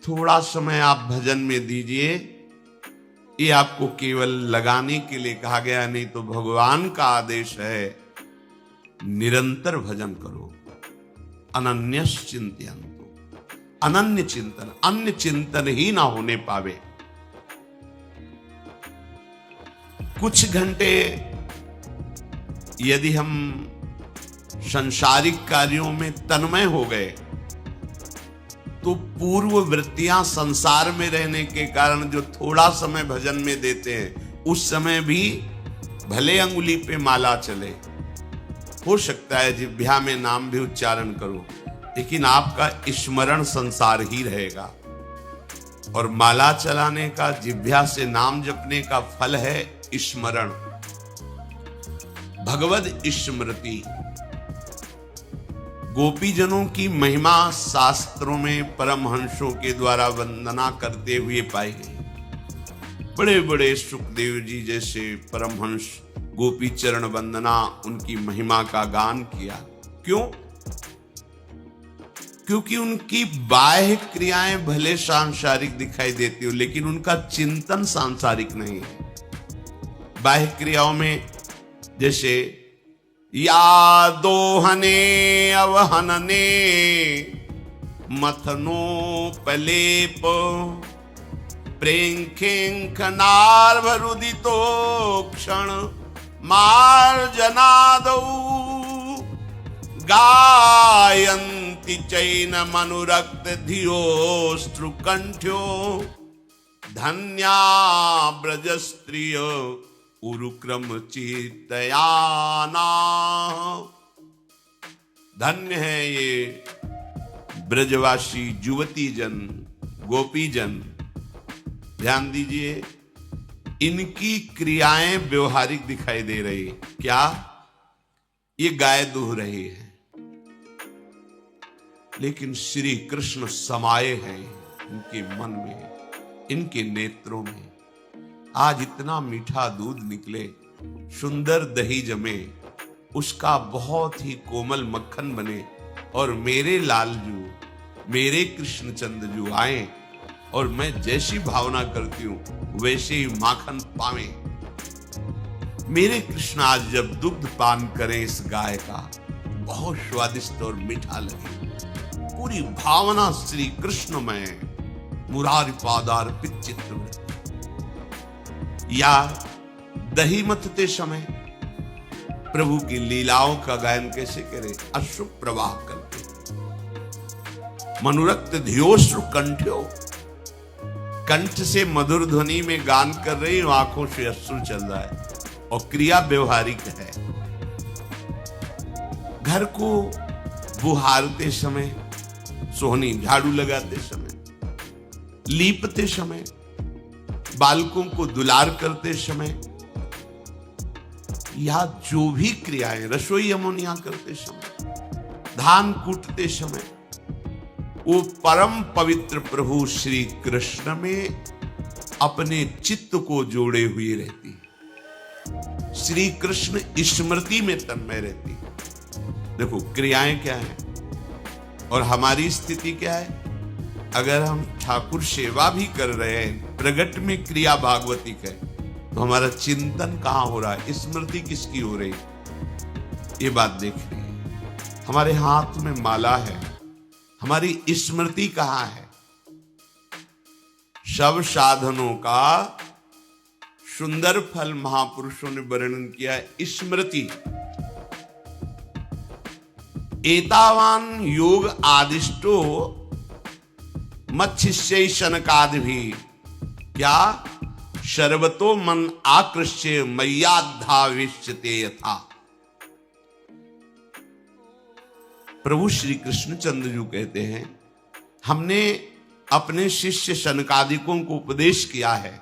थोड़ा समय आप भजन में दीजिए। ये आपको केवल लगाने के लिए कहा गया, नहीं तो भगवान का आदेश है निरंतर भजन करो। अनन्यस चिंतयन्तु, अनन्य चिंतन, अन्य चिंतन ही ना होने पावे। कुछ घंटे यदि हम सांसारिक कार्यों में तन्मय हो गए तो पूर्व वृत्तियां संसार में रहने के कारण जो थोड़ा समय भजन में देते हैं, उस समय भी भले अंगुली पे माला चले, हो सकता है जिह्वा में नाम भी उच्चारण करो, लेकिन आपका स्मरण संसार ही रहेगा। और माला चलाने का, जिह्वा से नाम जपने का फल है स्मरण, भगवद स्मृति। गोपीजनों की महिमा शास्त्रों में परमहंसों के द्वारा वंदना करते हुए पाई गई। बड़े बड़े सुखदेव जी जैसे परमहंस गोपी चरण वंदना, उनकी महिमा का गान किया। क्यों? क्योंकि उनकी बाह्य क्रियाएं भले सांसारिक दिखाई देती हो, लेकिन उनका चिंतन सांसारिक नहीं है। बाह्य क्रियाओं में जैसे या दोहने अवहनने मथनो पलेप प्रेंखेंखनार्भरुदितो क्षण मार्जनादौ गायन्ति चैन मनुरक्त धियोस्त्रुकंठ्यो धन्या ब्रजस्त्रिय उरुक्रम चितयाना। धन्य है ये ब्रजवासी युवती जन, गोपी जन। ध्यान दीजिए, इनकी क्रियाएं व्यवहारिक दिखाई दे रही। क्या? ये गाय दूह रही है, लेकिन श्री कृष्ण समाये हैं इनके मन में, इनके नेत्रों में। आज इतना मीठा दूध निकले, सुंदर दही जमे, उसका बहुत ही कोमल मक्खन बने, और मेरे लालजू, मेरे कृष्णचंद्र जू आए और मैं जैसी भावना करती हूं वैसे ही माखन पावे। मेरे कृष्ण आज जब दुग्ध पान करें इस गाय का, बहुत स्वादिष्ट और मीठा लगे। पूरी भावना श्री कृष्ण में मुरारी पादार्पित चित्त में। या दही मथते समय प्रभु की लीलाओं का गायन कैसे करें? अश्रु प्रवाह करके, मनोरक्त धियोश्रु कंठ्यो, कंठ से मधुर ध्वनि में गान कर रही हूं, आंखों से अश्रु चल रहा है, और क्रिया व्यवहारिक है। घर को बुहारते समय, सोहनी झाड़ू लगाते समय, लीपते समय, बालकों को दुलार करते समय, या जो भी क्रियाएं, रसोई अमोनिया करते समय, धान कूटते समय, वो परम पवित्र प्रभु श्री कृष्ण में अपने चित्त को जोड़े हुए रहती है। श्री कृष्ण स्मृति में तन्मय रहती है। देखो क्रियाएं क्या है और हमारी स्थिति क्या है। अगर हम ठाकुर सेवा भी कर रहे हैं, प्रगट में क्रिया भागवतिक है, तो हमारा चिंतन कहां हो रहा है, स्मृति किसकी हो रही, ये बात देख रही है। हमारे हाथ में माला है, हमारी स्मृति कहां है। सब साधनों का सुंदर फल महापुरुषों ने वर्णन किया है, स्मृति। एतावान योग आदिष्टो मच्छिष्य शनकादि भी क्या सर्वतो मन आकृष्य मय्याधाविष्यते यथा। प्रभु श्री कृष्ण चंद्रजू कहते हैं, हमने अपने शिष्य शनकादिकों को उपदेश किया है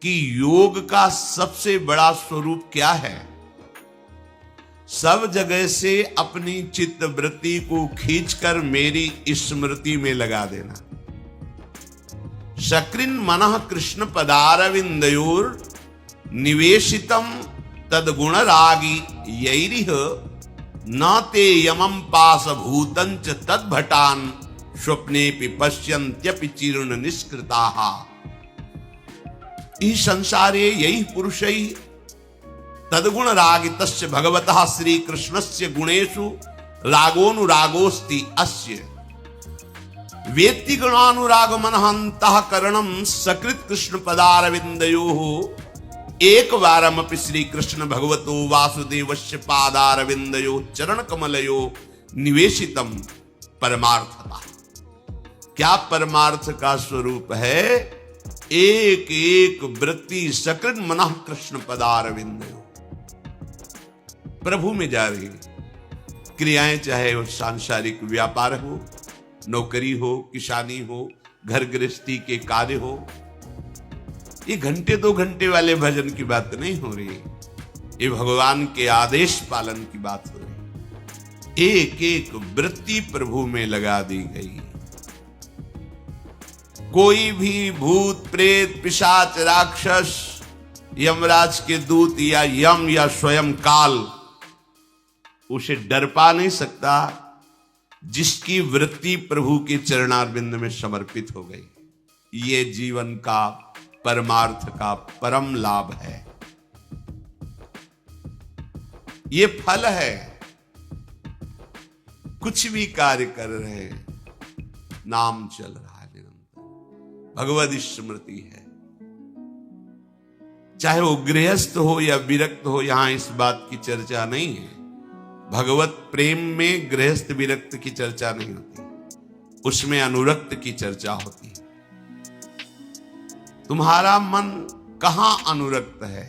कि योग का सबसे बड़ा स्वरूप क्या है। सब जगह से अपनी चित्त वृत्ति को खींचकर मेरी स्मृति में लगा देना। शक्रिन मनः कृष्ण पदारविंदयोर निवेशितम तदगुण रागी यैरिह न ते यमं पास भूतंच तद्भटान स्वप्नेपि पश्यन्त्यपि चीर्ण निष्कृताः। ई संसारे यही पुरुषै तद्गुण रागितस्य भगवतः श्री कृष्णस्य गुणेषु रागोनुरागोस्ति अस्य। वेत्ति गुणानुराग मनहंतः करणं सकृत कृष्ण पदारविंदयोः एक वारमपि श्री कृष्ण भगवतो वासुदेवस्य पादारविंदयोः चरण कमलयोः निवेशितम परमार्थता। क्या परमार्थ का स्वरूप है? एक एक वृत्ति सकृत मनः कृष्ण पदारविंदयोः। प्रभु में जा रही क्रियाएं, चाहे वो सांसारिक व्यापार हो, नौकरी हो, किसानी हो, घर गृहस्थी के कार्य हो, ये घंटे 2 घंटे वाले भजन की बात नहीं हो रही, ये भगवान के आदेश पालन की बात हो रही। एक एक वृत्ति प्रभु में लगा दी गई। कोई भी भूत प्रेत पिशाच राक्षस यमराज के दूत या यम या स्वयं काल उसे डर पा नहीं सकता जिसकी वृत्ति प्रभु के चरणारविंद में समर्पित हो गई। ये जीवन का परमार्थ का परम लाभ है, ये फल है। कुछ भी कार्य कर रहे हैं, नाम चल रहा है निरंतर, भगवद स्मृति है। चाहे वो गृहस्थ हो या विरक्त हो, यहां इस बात की चर्चा नहीं है। भगवत प्रेम में गृहस्थ विरक्त की चर्चा नहीं होती, उसमें अनुरक्त की चर्चा होती है। तुम्हारा मन कहां अनुरक्त है?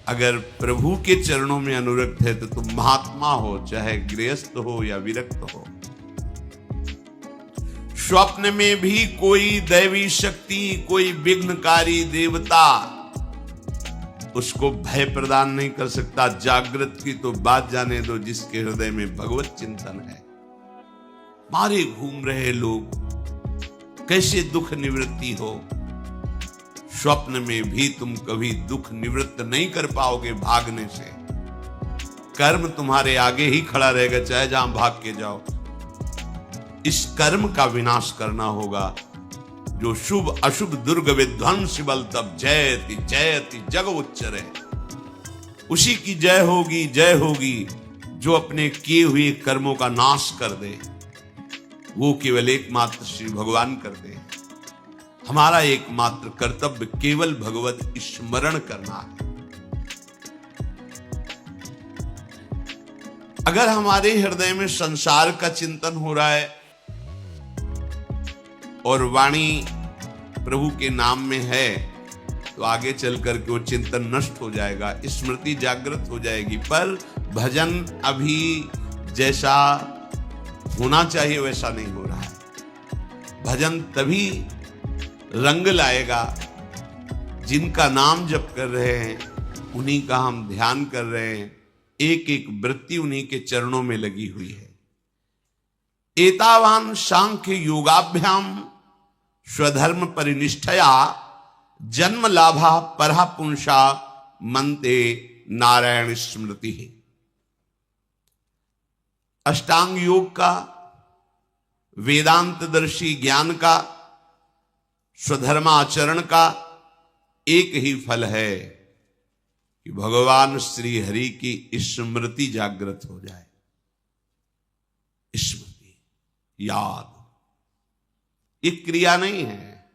अगर प्रभु के चरणों में अनुरक्त है तो तुम महात्मा हो, चाहे गृहस्थ हो या विरक्त हो। स्वप्न में भी कोई दैवी शक्ति, कोई विघ्नकारी देवता उसको भय प्रदान नहीं कर सकता। जागृत की तो बात जाने दो, जिसके हृदय में भगवत चिंतन है। मारे घूम रहे लोग कैसे दुख निवृत्ति हो? स्वप्न में भी तुम कभी दुख निवृत्त नहीं कर पाओगे भागने से। कर्म तुम्हारे आगे ही खड़ा रहेगा, चाहे जहां भाग के जाओ। इस कर्म का विनाश करना होगा। जो शुभ अशुभ दुर्ग विध्वंस बल तब जयति जयति जग उच्चरे, उसी की जय होगी, जय होगी जो अपने किए हुए कर्मों का नाश कर दे। वो केवल एकमात्र श्री भगवान कर दे। हमारा एकमात्र कर्तव्य केवल भगवत स्मरण करना है। अगर हमारे हृदय में संसार का चिंतन हो रहा है और वाणी प्रभु के नाम में है, तो आगे चल करके वो चिंतन नष्ट हो जाएगा, स्मृति जागृत हो जाएगी। पर भजन अभी जैसा होना चाहिए वैसा नहीं हो रहा है। भजन तभी रंग लाएगा जिनका नाम जप कर रहे हैं, उन्हीं का हम ध्यान कर रहे हैं, एक एक वृत्ति उन्हीं के चरणों में लगी हुई है। एतावान सांख्य योगाभ्याम स्वधर्म परिनिष्ठया जन्म लाभा परहा पुंसा मनते नारायण स्मृति। अष्टांग योग का, वेदांतदर्शी ज्ञान का, स्वधर्माचरण का एक ही फल है कि भगवान श्री हरि की स्मृति जागृत हो जाए। स्मृति, याद, ये क्रिया नहीं है,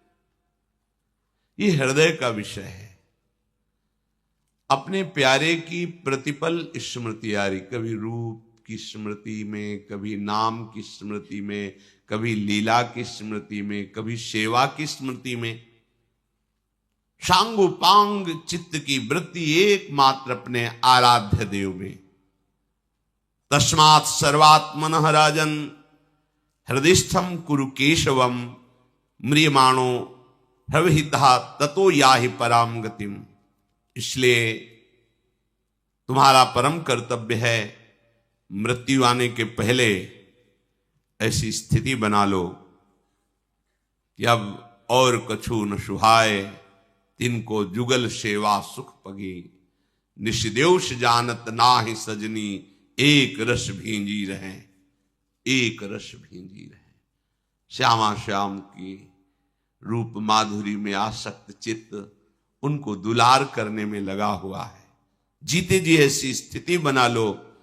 ये हृदय का विषय है। अपने प्यारे की प्रतिपल स्मृति आ रही, कभी रूप की स्मृति में, कभी नाम की स्मृति में, कभी लीला की स्मृति में, कभी सेवा की स्मृति में। सांगोपांग चित्त की वृत्ति एकमात्र अपने आराध्य देव में। तस्मात् सर्वात्मनः राजन हृदयस्थम कुरु केशवम म्रियमाणो प्रवहिता ततो याहि पराम गतिम। इसलिए तुम्हारा परम कर्तव्य है मृत्यु आने के पहले ऐसी स्थिति बना लो कि अब और कछु न सुहाए, तिनको जुगल सेवा सुख पगी। निष्देवश जानत नाहि सजनी, एक रस भींजी रहे। एक रस भींजी रहे। श्यामा श्याम की रूप माधुरी में आसक्त चित्त उनको दुलार करने में लगा हुआ है। जीते जी ऐसी स्थिति बना लो